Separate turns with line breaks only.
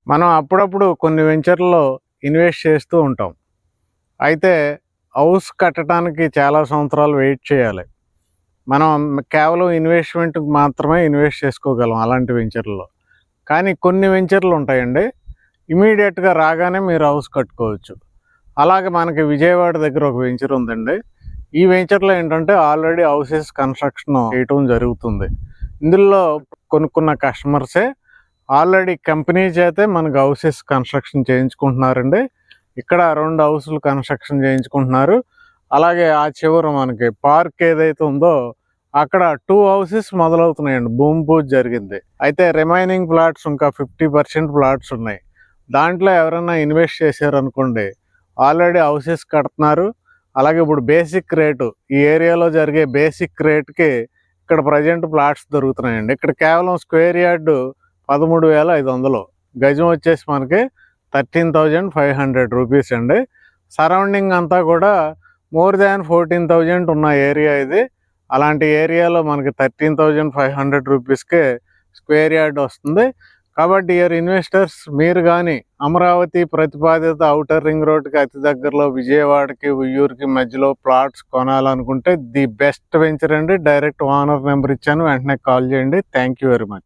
మనం అప్పుడప్పుడు కొన్ని వెంచర్‌లో ఇన్వెస్ట్ చేస్తూ ఉంటాం. అయితే హౌస్ కట్టడానికి చాలా సంవత్సరాలు వెయిట్ చేయాలి. మనం కేవలం ఇన్వెస్ట్‌మెంట్‌కి మాత్రమే ఇన్వెస్ట్ చేసుకోగలం అలాంటి వెంచర్‌లో. కానీ కొన్ని వెంచర్‌లు ఉంటాయండి. ఇమ్మీడియేట్‌గా రాగానే మీరు హౌస్ కట్టుకోవచ్చు. అలాగే మనకి విజయవాడ దగ్గర ఒక వెంచర్ ఉందండి. ఈ వెంచర్‌లో ఏంటంటే ఆల్రెడీ హౌసెస్ కన్‌స్ట్రక్షన్ చేయటం జరుగుతుంది. ఇందులో కొనుక్కున్న కస్టమర్సే ఆల్రెడీ కంపెనీ చేతే మనకు హౌసెస్ కన్స్ట్రక్షన్ చేయించుకుంటున్నారండి. ఇక్కడ 2 హౌసులు కన్స్ట్రక్షన్ చేయించుకుంటున్నారు. అలాగే ఆ చివర మనకి పార్క్ ఏదైతే ఉందో అక్కడ 2 హౌసెస్ మొదలవుతున్నాయండి. భూమి పూజ జరిగింది. అయితే రిమైనింగ్ ప్లాట్స్ ఇంకా 50% ప్లాట్స్ ఉన్నాయి. దాంట్లో ఎవరైనా ఇన్వెస్ట్ చేశారనుకోండి, ఆల్రెడీ హౌసెస్ కడుతున్నారు. అలాగే ఇప్పుడు బేసిక్ రేటు ఈ ఏరియాలో జరిగే బేసిక్ రేట్‌కి ఇక్కడ ప్రజెంట్ ప్లాట్స్ దొరుకుతున్నాయండి. ఇక్కడ కేవలం స్క్వేర్ యార్డు 13,500, గజం వచ్చేసి మనకి 13,500 రూపీస్ అండి. సరౌండింగ్ అంతా కూడా మోర్ దాన్ 14,000 ఉన్న ఏరియా ఇది. అలాంటి ఏరియాలో మనకి 13,500 రూపీస్కే స్క్వేర్ యార్డ్ వస్తుంది. కాబట్టి ఇన్వెస్టర్స్ మీరు కానీ అమరావతి ప్రతిపాదిత ఔటర్ రింగ్ రోడ్కి అతి దగ్గరలో విజయవాడకి ఉయ్యూరుకి మధ్యలో ప్లాట్స్ కొనాలనుకుంటే ది బెస్ట్ వెంచర్ అండి. డైరెక్ట్ ఓనర్ నెంబర్ ఇచ్చాను, వెంటనే కాల్ చేయండి. Thank you very much.